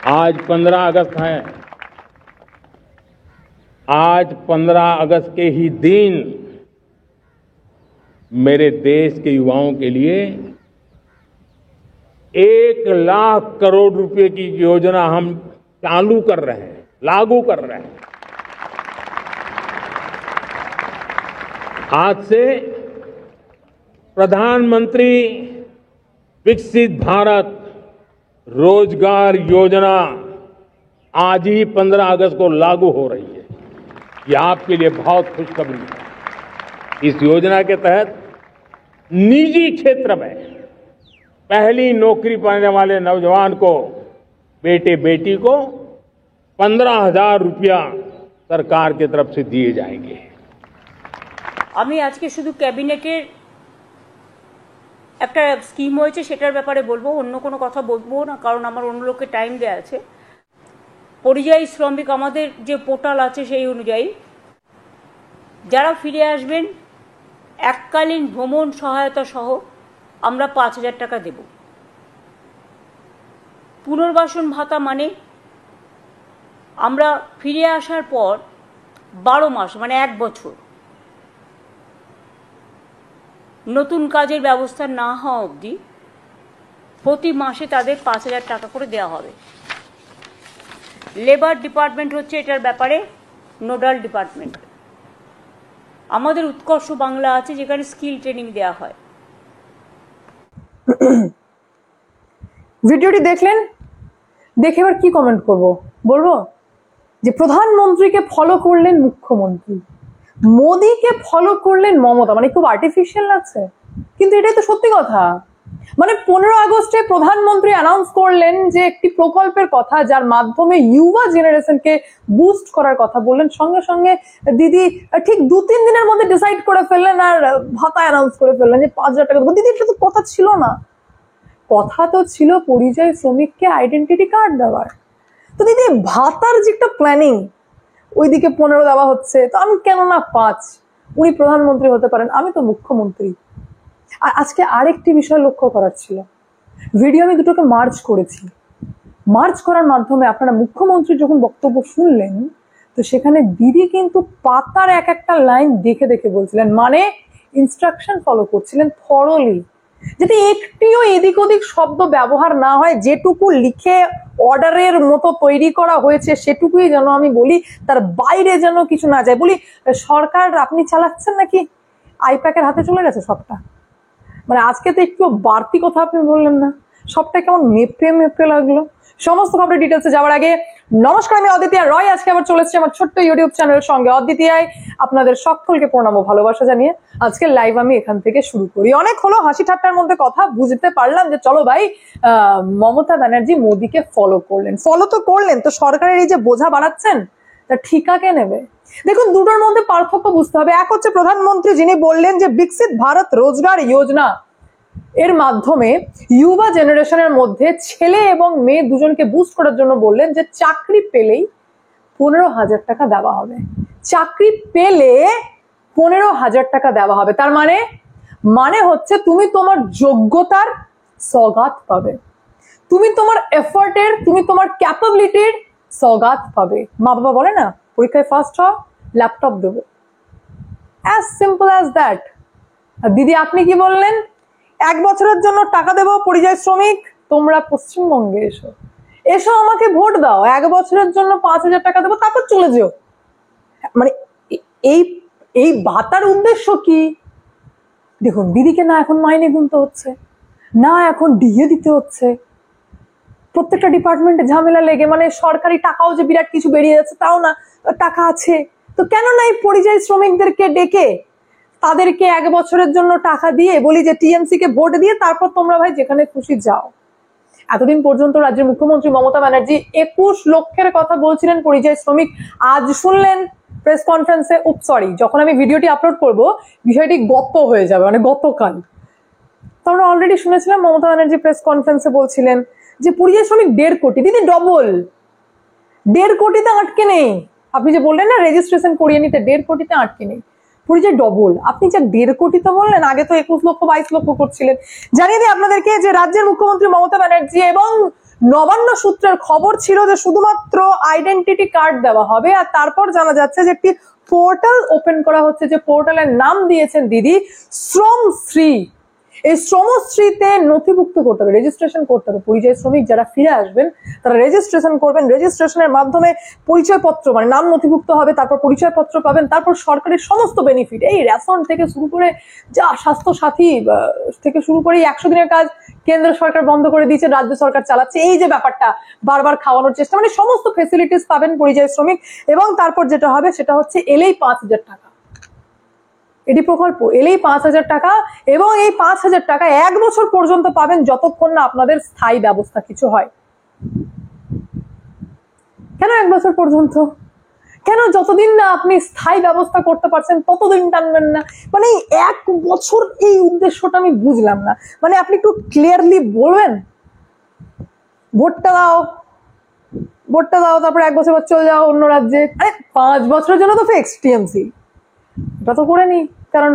आज 15 अगस्त है। आज 15 अगस्त के ही दिन मेरे देश के युवाओं के लिए 1 लाख करोड़ रुपए की योजना हम चालू कर रहे हैं, लागू कर रहे हैं। आज से प्रधानमंत्री विकसित भारत रोजगार योजना आज ही 15 अगस्त को लागू हो रही है। ये आपके लिए बहुत खुशखबरी है। इस योजना के तहत निजी क्षेत्र में पहली नौकरी पाने वाले नौजवान को, बेटे बेटी को 15,000 रुपया सरकार की तरफ से दिए जाएंगे। আমি আজকে শুধু ক্যাবিনেটের একটা স্কিম হয়েছে সেটার ব্যাপারে বলবো, অন্য কোনো কথা বলবো না, কারণ আমার অন্য লোককে টাইম দেওয়া আছে। পরিযায়ী শ্রমিক আমাদের যে পোর্টাল আছে সেই অনুযায়ী যারা ফিরে আসবেন এককালীন ভ্রমণ সহায়তা সহ আমরা 5,000 টাকা দেব। পুনর্বাসন ভাতা মানে আমরা ফিরে আসার পর 12 মাস মানে 1 বছর নতুন কাজের ব্যবস্থা না হওয়া অবধি প্রতি মাসে তাদের 5,000 টাকা করে দেওয়া হবে। লেবার ডিপার্টমেন্ট হচ্ছে এটার ব্যাপারে নোডাল ডিপার্টমেন্ট। আমাদের উৎকর্ষ বাংলা আছে যেখানে স্কিল ট্রেনিং দেওয়া হয়। ভিডিওটি দেখলেন, দেখে এবার কি কমেন্ট করব বলবো যে প্রধানমন্ত্রীকে ফলো করলেন মুখ্যমন্ত্রী, মোদীকে ফলো করলেন মমতা, মানে খুব আর্টিফিশিয়াল লাগছে, কিন্তু এটাই তো সত্যি কথা। মানে 15 আগস্টে প্রধানমন্ত্রী অ্যানাউন্স করলেন যে একটি প্রকল্পের কথা যার মাধ্যমে ইউবা জেনারেশনকে বুস্ট করার কথা বললেন, সঙ্গে সঙ্গে দিদি ঠিক 2-3 দিনের মধ্যে ডিসাইড করে ফেললেন আর ভাতা অ্যানাউন্স করে ফেললেন যে 5,000 টাকা দেবো। দিদি এটা তো কথা ছিল না, কথা তো ছিল পরিযায়ী শ্রমিককে আইডেন্টিটি কার্ড দেওয়ার। তো দিদি ভাতার যে একটা প্ল্যানিং, ওইদিকে 15 দেওয়া হচ্ছে, তো আমি কেন না 5? উনি প্রধানমন্ত্রী হতে পারেন, আমি তো মুখ্যমন্ত্রী। আর আজকে আরেকটি বিষয় লক্ষ্য করার ছিল, ভিডিও আমি দুটোকে মার্চ করেছি। মার্চ করার মাধ্যমে আপনারা মুখ্যমন্ত্রী যখন বক্তব্য শুনলেন, তো সেখানে দিদি কিন্তু পাতার এক একটা লাইন দেখে দেখে বলছিলেন, মানে ইনস্ট্রাকশন ফলো করছিলেন থরলি, যাতে একটিও এদিক ওদিক শব্দ ব্যবহার না হয়। যেটুকু লিখে অর্ডারের মতো তৈরি করা হয়েছে সেটুকুই যেন আমি বলি, তার বাইরে যেন কিছু না যায়। বলি সরকার আপনি চালাচ্ছেন নাকি আইপ্যাকের হাতে চলে গেছে সবটা? মানে আজকে তো একটু বাড়তি কথা আপনি বললেন না, সবটা কেমন মেপে মেপে লাগলো। সমস্ত খবরের ডিটেলসে যাওয়ার আগে নমস্কার, আমি অদ্বিতীয়া রয়। আজকে আবার চলেছি আমার ছোট্ট ইউটিউব চ্যানেলের সঙ্গে অদ্বিতীয়ায়। আপনাদের সকলকে প্রণাম ও ভালোবাসা জানিয়ে আজকে লাইভ আমি এখান থেকে শুরু করি। অনেক হলো হাসি ঠাট্টার মধ্যে কথা, বুঝতে পারলাম যে চলো ভাই মমতা ব্যানার্জি মোদীকে ফলো করলেন, ফলো তো করলেন, তো সরকারের এই যে বোঝা বাড়াচ্ছেন তা ঠিকা কে নেবে? দেখুন দুটোর মধ্যে পার্থক্য বুঝতে হবে। এক হচ্ছে প্রধানমন্ত্রী যিনি বললেন যে বিকশিত ভারত রোজগার যোজনা এর মাধ্যমে ইউবা জেনারেশনের মধ্যে ছেলে এবং মেয়ে দুজনকে বুস্ট করার জন্য বললেন যে চাকরি পেলেই 15,000 টাকা দেওয়া হবে। চাকরি পেলে 15,000 টাকা দেওয়া হবে, তার মানে হচ্ছে তুমি তোমার যোগ্যতার সওগাত পাবে, তুমি তোমার এফর্টের, তুমি তোমার ক্যাপাবিলিটির সওগাত পাবে। মা বাবা বলে না পরীক্ষায় ফার্স্ট হও ল্যাপটপ দেবো, অ্যাজ সিম্পল অ্যাজ দ্যাট। আর দিদি আপনি কি বললেন? 1 বছরের জন্য টাকা দেবো পরিযায়ী শ্রমিক, তোমরা পশ্চিমবঙ্গে এসো আমাকে ভোট দাও, 1 বছরের জন্য 5,000 টাকা দেবো, তারপর চলে যেও। মানে এই ভাতার উদ্দেশ্য কি? দেখুন দিদিকে না এখন মাইনে গুনতে হচ্ছে, না এখন ডিএ দিতে হচ্ছে, প্রত্যেকটা ডিপার্টমেন্টে ঝামেলা লেগে, মানে সরকারি টাকাও যে বিরাট কিছু বেরিয়ে যাচ্ছে তাও না, টাকা আছে। তো কেন না এই পরিযায়ী শ্রমিকদেরকে ডেকে তাদেরকে 1 বছরের জন্য টাকা দিয়ে বলি যে টিএমসি কে ভোট দিয়ে তারপর তোমরা ভাই যেখানে খুশি যাও। এতদিন পর্যন্ত রাজ্যের মুখ্যমন্ত্রী মমতা ব্যানার্জি 21 লক্ষের কথা বলছিলেন পরিযায়ী শ্রমিক, আজ শুনলেন প্রেস কনফারেন্সে, সরি যখন আমি ভিডিওটি আপলোড করব বিষয়টি গত হয়ে যাবে, মানে গতকাল। তো আমরা অলরেডি শুনেছিলাম মমতা ব্যানার্জি প্রেস কনফারেন্সে বলছিলেন যে পরিযায়ী শ্রমিক 1.5 কোটি, দিদি ডবল, 1.5 কোটিতে আটকে নেই। আপনি যে বললেন না রেজিস্ট্রেশন করিয়ে নিতে, 1.5 কোটিতে আটকে নেই, পরিযায়ী ডবল। আপনি যে 1.5 কোটি তো বললেন, আগে তো 21 লক্ষ 22 লক্ষ করছিলেন। জানিয়ে দিই আপনাদেরকে যে রাজ্যের মুখ্যমন্ত্রী মমতা ব্যানার্জি এবং নবান্ন সূত্রের খবর ছিল যে শুধুমাত্র আইডেন্টিটি কার্ড দেওয়া হবে, আর তারপর জানা যাচ্ছে যে একটি পোর্টাল ওপেন করা হচ্ছে, যে পোর্টালের নাম দিয়েছেন দিদি শ্রমশ্রী। এই শ্রমশ্রীতে নথিভুক্ত করতে হবে, রেজিস্ট্রেশন করতে হবে। পরিযায়ী শ্রমিক যারা ফিরে আসবেন তারা রেজিস্ট্রেশন করবেন, রেজিস্ট্রেশনের মাধ্যমে পরিচয়পত্র মানে নাম নথিভুক্ত হবে, তারপর পরিচয়পত্র পাবেন, তারপর সরকারের সমস্ত বেনিফিট, এই রেশন থেকে শুরু করে যা স্বাস্থ্য সাথী থেকে শুরু করে 100 দিনের কাজ কেন্দ্র সরকার বন্ধ করে দিয়েছে, রাজ্য সরকার চালাচ্ছে, এই যে ব্যাপারটা বারবার খাওয়ানোর চেষ্টা, মানে সমস্ত ফেসিলিটিস পাবেন পরিযায়ী শ্রমিক। এবং তারপর যেটা হবে সেটা হচ্ছে এলেই 5,000 টাকা, এটি প্রকল্প এলেই 5,000 টাকা, এবং এই 5,000 টাকা 1 বছর পর্যন্ত পাবেন যতক্ষণ না আপনাদের স্থায়ী ব্যবস্থা কিছু হয়। কেন 1 বছর পর্যন্ত? কেন যতদিন না আপনি স্থায়ী ব্যবস্থা করতে পারছেন ততদিন টানবেন না? মানে 1 বছর, এই উদ্দেশ্যটা আমি বুঝলাম না। মানে আপনি একটু ক্লিয়ারলি বলবেন, ভোটটা দাও তারপরে 1 বছর পর চলে যাও অন্য রাজ্যে। আরে 5 বছরের জন্য তো ফিক্সড টিএমসি, এটা তো করে নি। কারণ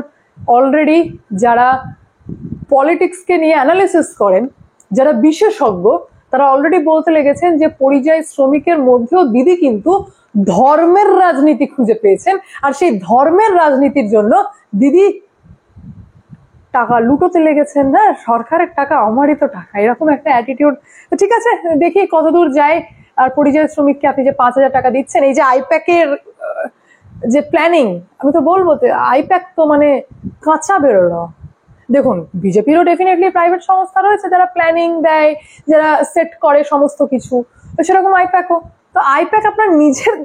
অলরেডি যারা পলিটিক্সকে নিয়ে অ্যানালিসিস করেন, যারা বিশেষজ্ঞ, তারা অলরেডি বলতে লেগেছেন যে পরিযায়ী শ্রমিকের মধ্যেও দিদি কিন্তু ধর্মের রাজনীতি খুঁজে পেয়েছেন, আর সেই ধর্মের রাজনীতির জন্য দিদি টাকা লুটোতে লেগেছেন। না, সরকারের টাকা আমারই তো টাকা, এরকম একটা অ্যাটিটিউড। ঠিক আছে, দেখি কতদূর যায়। আর পরিযায়ী শ্রমিককে আপনি যে 5,000 টাকা দিচ্ছেন, এই যে আইপ্যাকের যে প্ল্যানিং, আমি তো বলবো আইপ্যাক তো মানে কাঁচা বেরোলো। দেখুন, বিজেপিরও ডেফিনেটলি প্রাইভেট সংস্থা রয়েছে যারা প্ল্যানিং দেয়, যারা সেট করে সমস্ত কিছু, তো সেরকম আইপ্যাকও। তো আইপ্যাক আপনার নিজের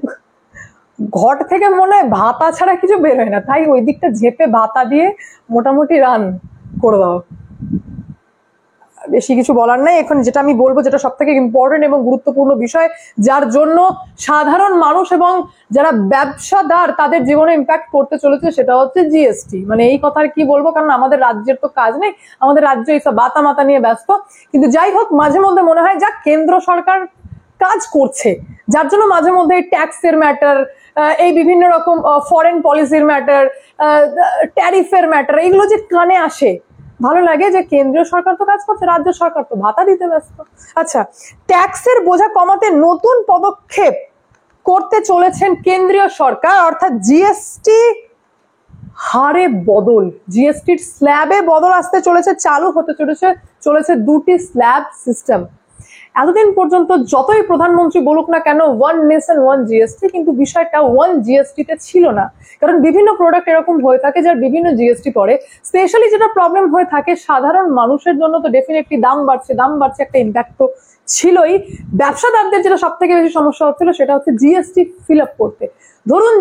ঘর থেকে মনে হয় ভাতা ছাড়া কিছু বেরোয় না, তাই ওই দিকটা ঝেপে ভাতা দিয়ে মোটামুটি রান করে দাও। বেশি কিছু বলার নাই। এখন যেটা আমি বলবো, যেটা সব থেকে ইম্পর্টেন্ট এবং গুরুত্বপূর্ণ বিষয়, যার জন্য সাধারণ মানুষ এবং যারা ব্যবসাদার তাদের জীবনে ইম্প্যাক্ট করতে চলেছে, সেটা হচ্ছে জিএসটি। মানে এই কথার কি বলবো, কারণ আমাদের রাজ্যের তো কাজ নেই, আমাদের রাজ্য এইসব বাতা মাতা নিয়ে ব্যস্ত। কিন্তু যাই হোক, মাঝে মধ্যে মনে হয় যা কেন্দ্র সরকার কাজ করছে, যার জন্য মাঝে মধ্যে ট্যাক্সের ম্যাটার, এই বিভিন্ন রকম ফরেন পলিসির ম্যাটার, ট্যারিফের ম্যাটার, এইগুলো যে কানে আসে, ভালো লাগে যে কেন্দ্রীয় সরকার তো কাজ করছে, রাজ্য সরকার তো ভাতা দিতে ব্যস্ত। আচ্ছা, ট্যাক্সের বোঝা কমাতে নতুন পদক্ষেপ করতে চলেছেন কেন্দ্রীয় সরকার, অর্থাৎ জিএসটি হারে বদল, জিএসটির স্ল্যাবে বদল আসতে চলেছে, চালু হতে চলেছে 2টি স্ল্যাব সিস্টেম। এতদিন পর্যন্ত যতই প্রধানমন্ত্রী বলুক না কেন 1 নেশন 1 জিএসটি, কিন্তু বিষয়টা 1 জিএসটি তে ছিল না। কারণ বিভিন্ন প্রোডাক্ট এরকম হয়ে থাকে যার বিভিন্ন জিএসটি পড়ে। স্পেশালি যেটা প্রবলেম হয়ে থাকে সাধারণ মানুষের জন্য, তো ডেফিনেটলি দাম বাড়ছে, একটা ইম্প্যাক্ট তো ছিলই। ব্যবসাদারদের যেটা সব থেকে বেশি সমস্যা হচ্ছিল সেটা হচ্ছে জিএসটি ফিল আপ করতে। ধরুন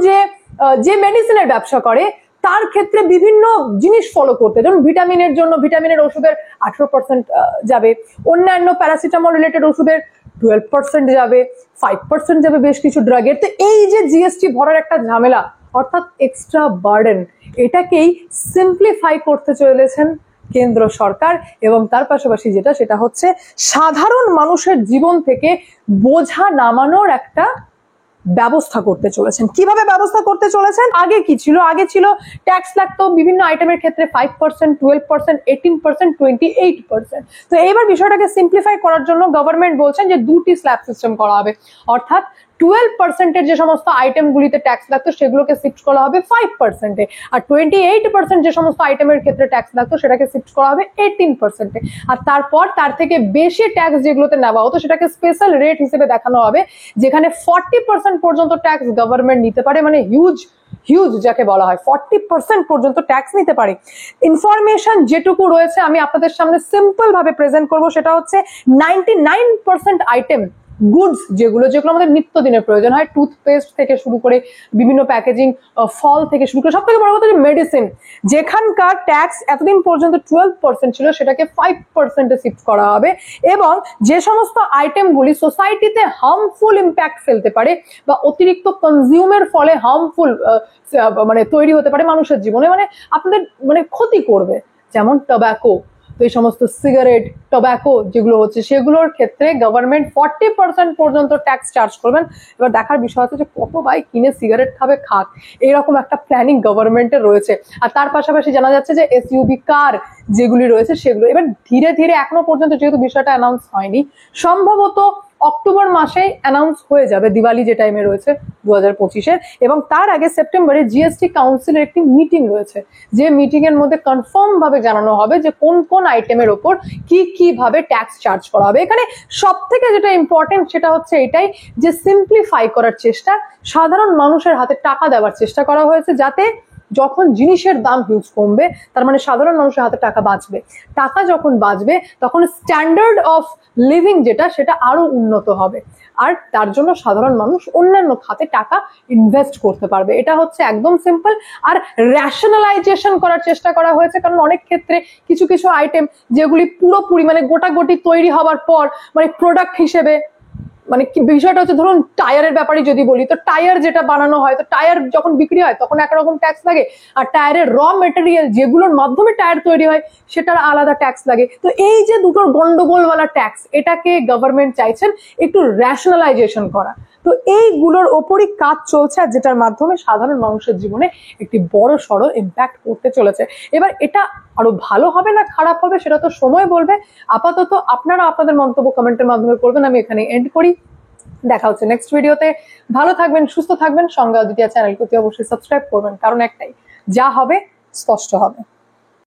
যে মেডিসিনের ব্যবসা করে, তার ক্ষেত্রে বিভিন্ন জিনিস ফলো করতে, যেমন ভিটামিনের জন্য ভিটামিনের ওষুধের 18% যাবে, অন্যান্য প্যারাসিটামল রিলেটেড ওষুধের 12% যাবে, 5% যাবে বেশ কিছু ড্রাগের। তো এই যে জিএসটি ভরার একটা ঝামেলা, অর্থাৎ এক্সট্রা বার্ডেন, এটাকেই সিম্পলিফাই করতে চলেছেন কেন্দ্র সরকার। এবং তার পাশাপাশি সেটা হচ্ছে সাধারণ মানুষের জীবন থেকে বোঝা নামানোর একটা ব্যবস্থা করতে চলেছেন। কিভাবে ব্যবস্থা করতে চলেছেন? আগে কি ছিল? আগে ছিল ট্যাক্স লাগতো বিভিন্ন আইটেমের ক্ষেত্রে 5%, 12%, 18%, 28%। তো এইবার বিষয়টাকে সিম্পলিফাই করার জন্য গভর্নমেন্ট বলছেন যে 2টি স্ল্যাব সিস্টেম করা হবে, অর্থাৎ 12% যে সমস্ত আইটেমগুলিতে ট্যাক্স লাগতো সেগুলোকে শিফট করা হবে 5%, আর 28% যে সমস্ত আইটেমের ক্ষেত্রে ট্যাক্স লাগতো সেটাকে শিফট করা হবে 18%। আর তারপর তার থেকে বেশি ট্যাক্স যেগুলোতে নেওয়া হতো সেটাকে স্পেশাল রেট হিসেবে দেখানো হবে, যেখানে 40% পর্যন্ত ট্যাক্স গভর্নমেন্ট নিতে পারে, মানে হিউজ যাকে বলা হয়, 40% পর্যন্ত ট্যাক্স নিতে পারে। ইনফরমেশন যেটুকু রয়েছে আমি আপনাদের সামনে সিম্পল ভাবে প্রেজেন্ট করব, সেটা হচ্ছে 99% আইটেম গুডস যেগুলো আমাদের নিত্যদিনের প্রয়োজন হয়, টুথপেস্ট থেকে শুরু করে বিভিন্ন প্যাকেজিং, ফল থেকে শুরু করে সব থেকে বড় কথা যে মেডিসিন, যেখানকার ট্যাক্স এতদিন পর্যন্ত 12% ছিল সেটাকে 5% শিফট করা হবে। এবং যে সমস্ত আইটেমগুলি সোসাইটিতে হার্মফুল ইম্প্যাক্ট ফেলতে পারে বা অতিরিক্ত কনজিউমের ফলে হার্মফুল মানে তৈরি হতে পারে মানুষের জীবনে, মানে আপনাদের মানে ক্ষতি করবে, যেমন টোব্যাকো, তো এই সমস্ত সিগারেট, টোব্যাকো যেগুলো হচ্ছে সেগুলোর ক্ষেত্রে গভর্নমেন্ট 40% পর্যন্ত ট্যাক্স চার্জ করবেন। এবার দেখার বিষয় হচ্ছে যে কত ভাই কিনে সিগারেট খাবে খাক, এইরকম একটা প্ল্যানিং গভর্নমেন্টের রয়েছে। আর তার পাশাপাশি জানা যাচ্ছে যে এসইউভি কার যেগুলি রয়েছে সেগুলো এবার ধীরে ধীরে, এখনো পর্যন্ত যেহেতু বিষয়টা অ্যানাউন্স হয়নি, সম্ভবত অক্টোবর মাসেই অ্যানাউন্স হয়ে যাবে, দিওয়ালি যে টাইমে রয়েছে 2025-এর। এবং তার আগে সেপ্টেম্বরে জিএসটি কাউন্সিলের একটি মিটিং রয়েছে, যে মিটিং এর মধ্যে কনফার্ম ভাবে জানানো হবে যে কোন কোন আইটেমের ওপর কি ভাবে ট্যাক্স চার্জ করা হবে। এখানে সব থেকে যেটা ইম্পর্টেন্ট সেটা হচ্ছে এটাই যে সিম্পলিফাই করার চেষ্টা, সাধারণ মানুষের হাতে টাকা দেওয়ার চেষ্টা করা হয়েছে, যাতে যখন জিনিসের দাম হিউজ কমবে, তার মানে সাধারণ মানুষের হাতে টাকা বাঁচবে। টাকা যখন বাঁচবে তখন স্ট্যান্ডার্ড অফ লিভিং যেটা, সেটা আরো উন্নত হবে। আর তার জন্য সাধারণ মানুষ অন্যান্য খাতে টাকা ইনভেস্ট করতে পারবে। এটা হচ্ছে একদম সিম্পল। আর রেশনালাইজেশন করার চেষ্টা করা হয়েছে, কারণ অনেক ক্ষেত্রে কিছু কিছু আইটেম যেগুলি পুরোপুরি মানে গোটাগোটি তৈরি হওয়ার পর মানে প্রোডাক্ট হিসেবে, মানে বিষয়টা হচ্ছে ধরুন টায়ারের ব্যাপারে যদি বলি, তো টায়ার যেটা বানানো হয়, তো টায়ার যখন বিক্রি হয় তখন একরকম ট্যাক্স লাগে, আর টায়ারের র মেটেরিয়াল যেগুলোর মাধ্যমে টায়ার তৈরি হয় সেটার আলাদা ট্যাক্স লাগে। তো এই যে দুটোর গন্ডগোলওয়ালা ট্যাক্স, এটাকে গভর্নমেন্ট চাইছেন একটু রেশনালাইজেশন করা। তো এইগুলোর ওপরই কাজ চলছে, আর যেটার মাধ্যমে সাধারণ মানুষের জীবনে একটি বড় সড়ো ইম্প্যাক্ট করতে চলেছে। এবার এটা আরো ভালো হবে না খারাপ হবে সেটা তো সময় বলবে। আপাতত আপনারা আপনাদের মন্তব্য কমেন্টের মাধ্যমে করবেন। আমি এখানে এন্ড করি, দেখা হচ্ছে নেক্সট ভিডিওতে। ভালো থাকবেন, সুস্থ থাকবেন। সঙ্গে অদ্বিতীয়া চ্যানেলকে অবশ্যই সাবস্ক্রাইব করবেন, কারণ একটাই, যা হবে স্পষ্ট হবে।